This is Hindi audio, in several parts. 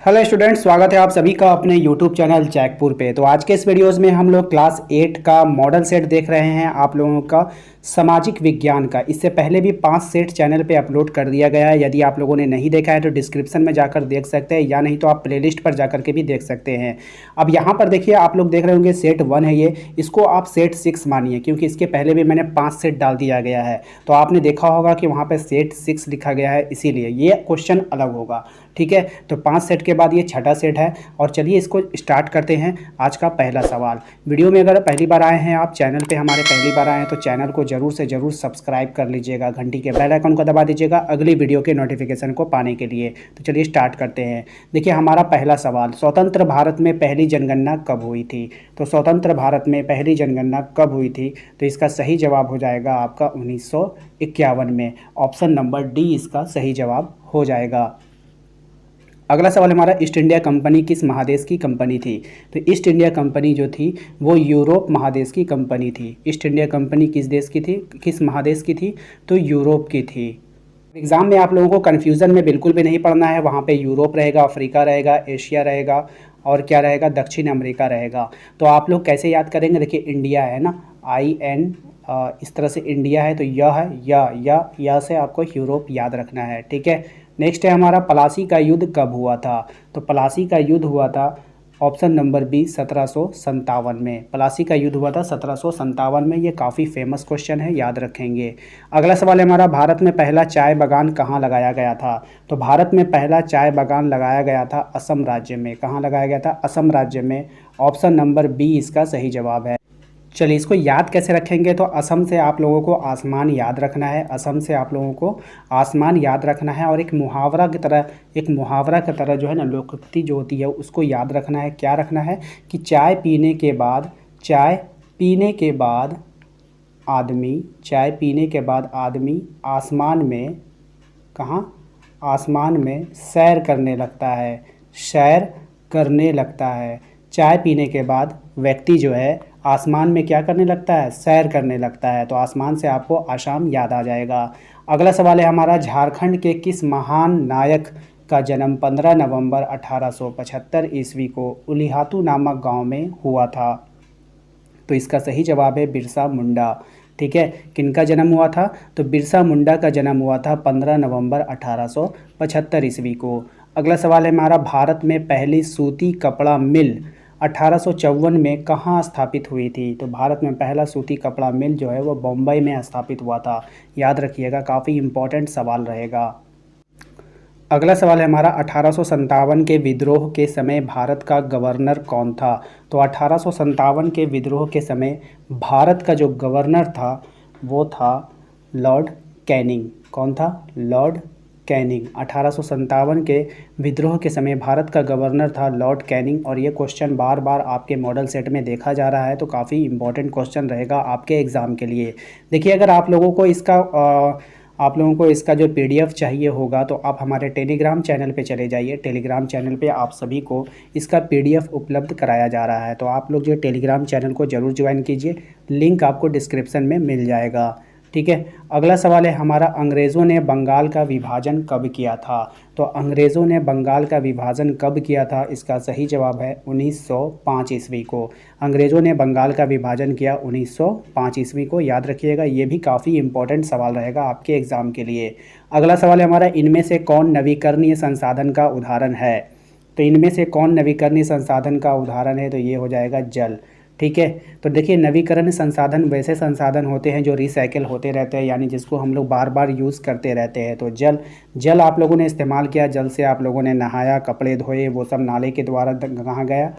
हेलो स्टूडेंट्स, स्वागत है आप सभी का अपने यूट्यूब चैनल चैकपुर पे। तो आज के इस वीडियोस में हम लोग क्लास 8 का मॉडल सेट देख रहे हैं आप लोगों का सामाजिक विज्ञान का। इससे पहले भी 5 सेट चैनल पे अपलोड कर दिया गया है। यदि आप लोगों ने नहीं देखा है तो डिस्क्रिप्शन में जाकर देख सकते हैं, या नहीं तो आप प्लेलिस्ट पर जाकर के भी देख सकते हैं। अब यहाँ पर देखिए, आप लोग देख रहे होंगे सेट 1 है ये, इसको आप सेट 6 मानिए, क्योंकि इसके पहले भी मैंने 5 सेट डाल दिया गया है। तो आपने देखा होगा कि वहाँ पर सेट 6 लिखा गया है, इसीलिए ये क्वेश्चन अलग होगा। ठीक है, तो 5 सेट के बाद ये छठा सेट है। और चलिए इसको स्टार्ट करते हैं। आज का पहला सवाल, वीडियो में अगर पहली बार आए हैं आप, चैनल पे हमारे पहली बार आए हैं, तो चैनल को जरूर से जरूर सब्सक्राइब कर लीजिएगा, घंटी के बेल आइकन को दबा दीजिएगा अगली वीडियो के नोटिफिकेशन को पाने के लिए। तो चलिए स्टार्ट करते हैं। देखिए हमारा पहला सवाल, स्वतंत्र भारत में पहली जनगणना कब हुई थी? तो स्वतंत्र भारत में पहली जनगणना कब हुई थी? तो इसका सही जवाब हो जाएगा आपका 1951 में। ऑप्शन नंबर डी इसका सही जवाब हो जाएगा। अगला सवाल हमारा, ईस्ट इंडिया कंपनी किस महादेश की कंपनी थी? तो ईस्ट इंडिया कंपनी जो थी वो यूरोप महादेश की कंपनी थी। ईस्ट इंडिया कंपनी किस देश की थी, किस महादेश की थी? तो यूरोप की थी। एग्ज़ाम में आप लोगों को कन्फ्यूज़न में बिल्कुल भी नहीं पड़ना है। वहाँ पे यूरोप रहेगा, अफ्रीका रहेगा, एशिया रहेगा और क्या रहेगा, दक्षिण अमेरिका रहेगा। तो आप लोग कैसे याद करेंगे? देखिए इंडिया है ना, IN, इस तरह से इंडिया है, तो यह है या से आपको यूरोप याद रखना है। ठीक है, नेक्स्ट है हमारा, प्लासी का युद्ध कब हुआ था? तो प्लासी का युद्ध हुआ था ऑप्शन नंबर बी 1757 में। प्लासी का युद्ध हुआ था 1757 में। ये काफ़ी फेमस क्वेश्चन है, याद रखेंगे। अगला सवाल है हमारा, भारत में पहला चाय बागान कहाँ लगाया गया था? तो भारत में पहला चाय बागान लगाया गया था असम राज्य में। कहाँ लगाया गया था? असम राज्य में। ऑप्शन नंबर बी इसका सही जवाब है। चलिए इसको याद कैसे रखेंगे? तो असम से आप लोगों को आसमान याद रखना है। असम से आप लोगों को आसमान याद रखना है, और एक मुहावरा की तरह जो है ना, लोकोक्ति जो होती है उसको याद रखना है। क्या रखना है कि चाय पीने के बाद आदमी आसमान में, कहाँ? आसमान में सैर करने लगता है। चाय पीने के बाद व्यक्ति जो है आसमान में क्या करने लगता है? सैर करने लगता है। तो आसमान से आपको आसाम याद आ जाएगा। अगला सवाल है हमारा, झारखंड के किस महान नायक का जन्म 15 नवंबर 1875 ईस्वी को उलिहातू नामक गांव में हुआ था? तो इसका सही जवाब है बिरसा मुंडा। ठीक है, किनका जन्म हुआ था? तो बिरसा मुंडा का जन्म हुआ था 15 नवंबर 1875 ईस्वी को। अगला सवाल है हमारा, भारत में पहली सूती कपड़ा मिल 1854 में कहाँ स्थापित हुई थी? तो भारत में पहला सूती कपड़ा मिल जो है वो बम्बई में स्थापित हुआ था। याद रखिएगा, काफ़ी इम्पोर्टेंट सवाल रहेगा। अगला सवाल है हमारा, 1857 के विद्रोह के समय भारत का गवर्नर कौन था? तो 1857 के विद्रोह के समय भारत का जो गवर्नर था वो था लॉर्ड कैनिंग। कौन था? Lord Canning. 1857 के विद्रोह के समय भारत का गवर्नर था लॉर्ड कैनिंग। और ये क्वेश्चन बार बार आपके मॉडल सेट में देखा जा रहा है, तो काफ़ी इंपॉर्टेंट क्वेश्चन रहेगा आपके एग्ज़ाम के लिए। देखिए, अगर आप लोगों को इसका जो PDF चाहिए होगा तो आप हमारे टेलीग्राम चैनल पे चले जाइए। टेलीग्राम चैनल पे आप सभी को इसका PDF उपलब्ध कराया जा रहा है। तो आप लोग जो टेलीग्राम चैनल को ज़रूर ज्वाइन कीजिए, लिंक आपको डिस्क्रिप्शन में मिल जाएगा। ठीक है, अगला सवाल है हमारा, अंग्रेज़ों ने बंगाल का विभाजन कब किया था? तो अंग्रेज़ों ने बंगाल का विभाजन कब किया था? इसका सही जवाब है 1905 ईस्वी को। अंग्रेज़ों ने बंगाल का विभाजन किया 1905 ईस्वी को। याद रखिएगा, ये भी काफ़ी इंपॉर्टेंट सवाल रहेगा आपके एग्ज़ाम के लिए। अगला सवाल है हमारा, इनमें से कौन नवीकरणीय संसाधन का उदाहरण है? तो इनमें से कौन नवीकरणीय संसाधन का उदाहरण है? तो ये हो जाएगा जल। ठीक है, तो देखिए, नवीकरण संसाधन वैसे संसाधन होते हैं जो रिसाइकिल होते रहते हैं, यानी जिसको हम लोग बार बार यूज़ करते रहते हैं। तो जल आप लोगों ने इस्तेमाल किया, जल से आप लोगों ने नहाया, कपड़े धोए, वो सब नाले के द्वारा कहाँ गया?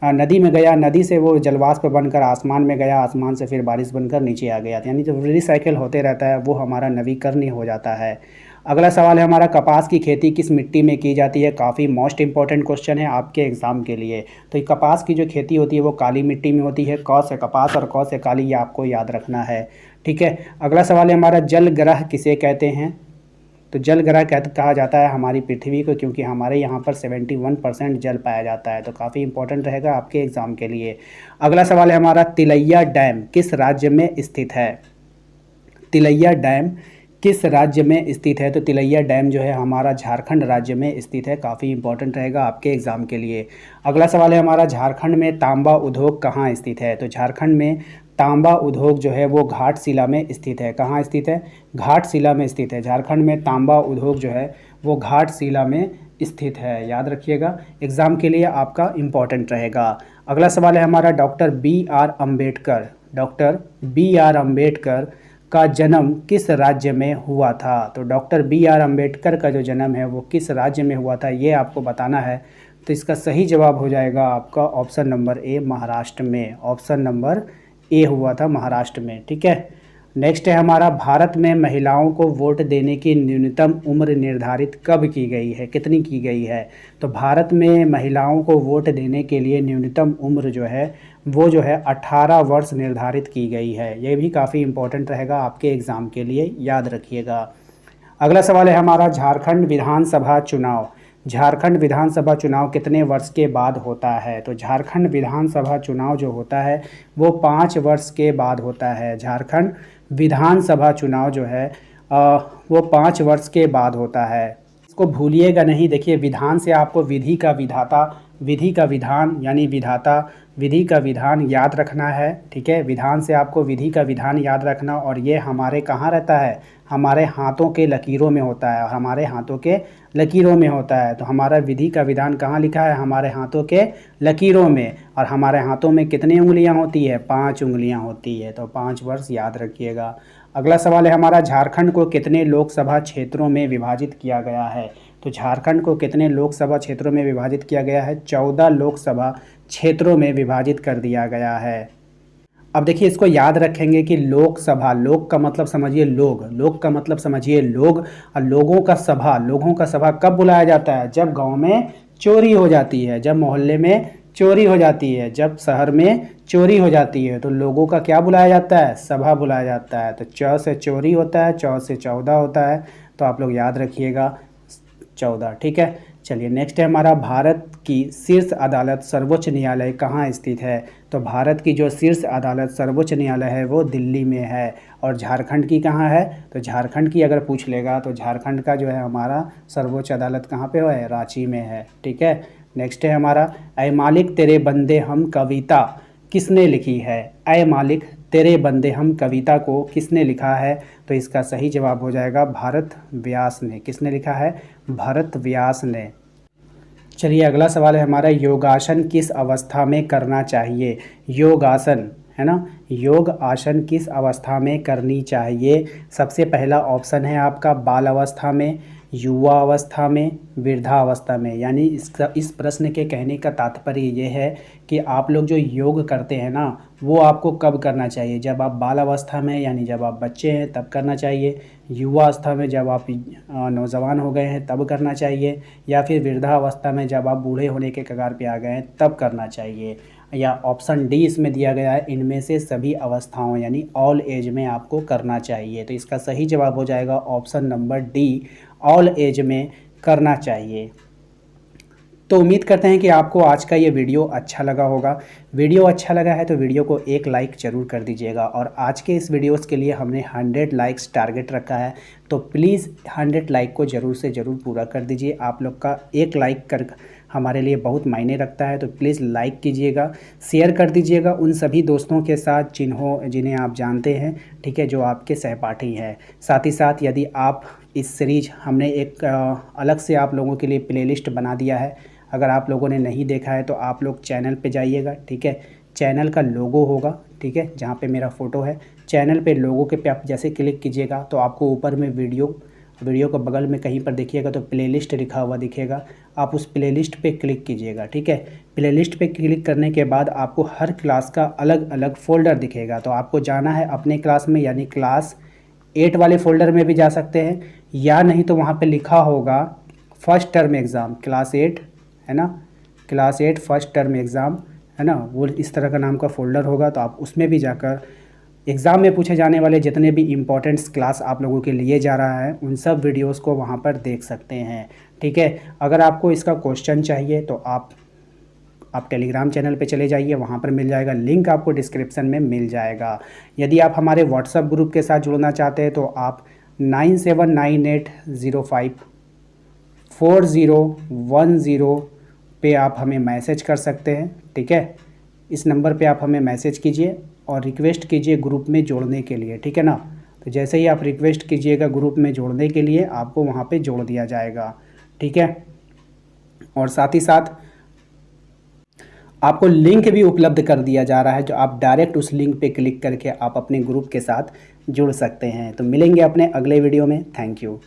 नदी में गया। नदी से वो जलवाष्प बनकर आसमान में गया, आसमान से फिर बारिश बनकर नीचे आ गया। यानी जो रिसाइकिल होते रहता है वो हमारा नवीकरणीय हो जाता है। अगला सवाल है हमारा, कपास की खेती किस मिट्टी में की जाती है? काफ़ी मोस्ट इंपॉर्टेंट क्वेश्चन है आपके एग्जाम के लिए। तो कपास की जो खेती होती है वो काली मिट्टी में होती है। क से कपास और क से काली, ये आपको याद रखना है। ठीक है, अगला सवाल है हमारा, जल ग्रह किसे कहते हैं? तो जल ग्रह कहा जाता है हमारी पृथ्वी को, क्योंकि हमारे यहाँ पर 71% जल पाया जाता है। तो काफ़ी इंपॉर्टेंट रहेगा आपके एग्ज़ाम के लिए। अगला सवाल है हमारा, तिलैया डैम किस राज्य में स्थित है? तिलैया डैम किस राज्य में स्थित है? तो तिलैया डैम जो है हमारा झारखंड राज्य में स्थित है। काफ़ी इंपॉर्टेंट रहेगा आपके एग्ज़ाम के लिए। अगला सवाल है हमारा, झारखंड में तांबा उद्योग कहाँ स्थित है? तो झारखंड में तांबा उद्योग जो है वो घाटशिला में स्थित है। कहाँ स्थित है? घाटशिला में स्थित है। झारखंड में तांबा उद्योग जो है वो घाटशिला में स्थित है। याद रखिएगा, एग्ज़ाम के लिए आपका इम्पॉर्टेंट रहेगा। अगला सवाल है हमारा, doctor B R Ambedkar, doctor B R Ambedkar का जन्म किस राज्य में हुआ था? तो डॉक्टर बी आर अम्बेडकर का जो जन्म है वो किस राज्य में हुआ था, ये आपको बताना है। तो इसका सही जवाब हो जाएगा आपका ऑप्शन नंबर ए, महाराष्ट्र में। ऑप्शन नंबर ए हुआ था महाराष्ट्र में। ठीक है, नेक्स्ट है हमारा, भारत में महिलाओं को वोट देने की न्यूनतम उम्र निर्धारित कब की गई है? कितनी की गई है? तो भारत में महिलाओं को वोट देने के लिए न्यूनतम उम्र जो है वो जो है 18 वर्ष निर्धारित की गई है। ये भी काफ़ी इम्पोर्टेंट रहेगा आपके एग्ज़ाम के लिए, याद रखिएगा। अगला सवाल है हमारा, झारखंड विधानसभा चुनाव, झारखंड विधानसभा चुनाव कितने वर्ष के बाद होता है? तो झारखंड विधानसभा चुनाव जो होता है वो 5 वर्ष के बाद होता है। झारखंड विधानसभा चुनाव जो है वो 5 वर्ष के बाद होता है। इसको भूलिएगा नहीं। देखिए, विधान से आपको विधि का विधाता, विधि का विधान यानी विधाता, विधि का विधान याद रखना है। ठीक है, विधान से आपको विधि का विधान याद रखना, और ये हमारे कहाँ रहता है? हमारे हाथों के लकीरों में होता है, और हमारे हाथों के लकीरों में होता है। तो हमारा विधि का विधान कहाँ लिखा है? हमारे हाथों के लकीरों में। और हमारे हाथों में कितनी उंगलियां होती है? 5 उंगलियां होती है। तो 5 वर्ष याद रखिएगा। अगला सवाल है हमारा, झारखंड को कितने लोकसभा क्षेत्रों में विभाजित किया गया है? तो झारखंड को कितने लोकसभा क्षेत्रों में विभाजित किया गया है? 14 लोकसभा क्षेत्रों में विभाजित कर दिया गया है। अब देखिए, इसको याद रखेंगे कि लोकसभा, लोक का मतलब समझिए लोग, लोक का मतलब समझिए लोग, और लोगों का सभा, लोगों का सभा कब बुलाया जाता है? जब गांव में चोरी हो जाती है, जब मोहल्ले में चोरी हो जाती है, जब शहर में चोरी हो जाती है, तो लोगों का क्या बुलाया जाता है? सभा बुलाया जाता है। तो च से चोरी होता है, चौ से 14 होता है। तो आप लोग याद रखिएगा 14। ठीक है, चलिए नेक्स्ट है हमारा, भारत की शीर्ष अदालत सर्वोच्च न्यायालय कहाँ स्थित है? तो भारत की जो शीर्ष अदालत सर्वोच्च न्यायालय है वो दिल्ली में है। और झारखंड की कहाँ है? तो झारखंड की अगर पूछ लेगा तो झारखंड का जो है हमारा सर्वोच्च अदालत कहाँ पे है? रांची में है। ठीक है, नेक्स्ट है हमारा, ऐ मालिक तेरे बंदे हम कविता किसने लिखी है? ऐ मालिक तेरे बंदे हम कविता को किसने लिखा है? तो इसका सही जवाब हो जाएगा भरत व्यास ने। किसने लिखा है? भरत व्यास ने। चलिए अगला सवाल है हमारा, योगासन किस अवस्था में करना चाहिए? योगासन है ना, योग आसन किस अवस्था में करनी चाहिए? सबसे पहला ऑप्शन है आपका बाल अवस्था में, युवा अवस्था में, वृद्धा अवस्था में। यानी इस प्रश्न के कहने का तात्पर्य ये है कि आप लोग जो योग करते हैं ना वो आपको कब करना चाहिए? जब आप बाल अवस्था में यानी जब आप बच्चे हैं तब करना चाहिए, युवा अवस्था में जब आप नौजवान हो गए हैं तब करना चाहिए, या फिर वृद्धा अवस्था में जब आप बूढ़े होने के कगार पे आ गए हैं तब करना चाहिए, या ऑप्शन डी इसमें दिया गया है इनमें से सभी अवस्थाओं यानी ऑल एज में आपको करना चाहिए। तो इसका सही जवाब हो जाएगा option number D, all age में करना चाहिए। तो उम्मीद करते हैं कि आपको आज का ये वीडियो अच्छा लगा होगा। वीडियो अच्छा लगा है तो वीडियो को एक लाइक ज़रूर कर दीजिएगा, और आज के इस वीडियोस के लिए हमने 100 लाइक्स टारगेट रखा है, तो प्लीज़ 100 लाइक को ज़रूर से ज़रूर पूरा कर दीजिए। आप लोग का एक लाइक कर हमारे लिए बहुत मायने रखता है, तो प्लीज़ लाइक कीजिएगा, शेयर कर दीजिएगा उन सभी दोस्तों के साथ जिन्हें आप जानते हैं, ठीक है, जो आपके सहपाठी हैं। साथ ही साथ यदि आप इस सीरीज हमने एक अलग से आप लोगों के लिए प्लेलिस्ट बना दिया है, अगर आप लोगों ने नहीं देखा है तो आप लोग चैनल पे जाइएगा। ठीक है, चैनल का लोगो होगा, ठीक है, जहाँ पे मेरा फ़ोटो है, चैनल पे लोगो के पे आप जैसे क्लिक कीजिएगा तो आपको ऊपर में वीडियो के बगल में कहीं पर देखिएगा तो प्लेलिस्ट लिखा हुआ दिखेगा, आप उस प्लेलिस्ट पे क्लिक कीजिएगा। ठीक है, प्लेलिस्ट पे क्लिक करने के बाद आपको हर क्लास का अलग अलग फ़ोल्डर दिखेगा, तो आपको जाना है अपने क्लास में, यानी क्लास 8 वाले फ़ोल्डर में भी जा सकते हैं, या नहीं तो वहाँ पे लिखा होगा फर्स्ट टर्म एग्ज़ाम क्लास 8 है ना, क्लास 8 फर्स्ट टर्म एग्ज़ाम है ना, वो इस तरह का नाम का फ़ोल्डर होगा, तो आप उसमें भी जाकर एग्ज़ाम में पूछे जाने वाले जितने भी इम्पोर्टेंट्स क्लास आप लोगों के लिए जा रहा है उन सब वीडियोस को वहाँ पर देख सकते हैं। ठीक है, अगर आपको इसका क्वेश्चन चाहिए तो आप टेलीग्राम चैनल पे चले जाइए, वहाँ पर मिल जाएगा, लिंक आपको डिस्क्रिप्शन में मिल जाएगा। यदि आप हमारे व्हाट्सएप ग्रुप के साथ जुड़ना चाहते हैं तो आप 9798054010 पे आप हमें मैसेज कर सकते हैं। ठीक है, इस नंबर पे आप हमें मैसेज कीजिए और रिक्वेस्ट कीजिए ग्रुप में जोड़ने के लिए। ठीक है ना, तो जैसे ही आप रिक्वेस्ट कीजिएगा ग्रुप में जोड़ने के लिए, आपको वहाँ पे जोड़ दिया जाएगा। ठीक है, और साथ ही साथ आपको लिंक भी उपलब्ध कर दिया जा रहा है, जो आप डायरेक्ट उस लिंक पे क्लिक करके आप अपने ग्रुप के साथ जुड़ सकते हैं। तो मिलेंगे अपने अगले वीडियो में। Thank you.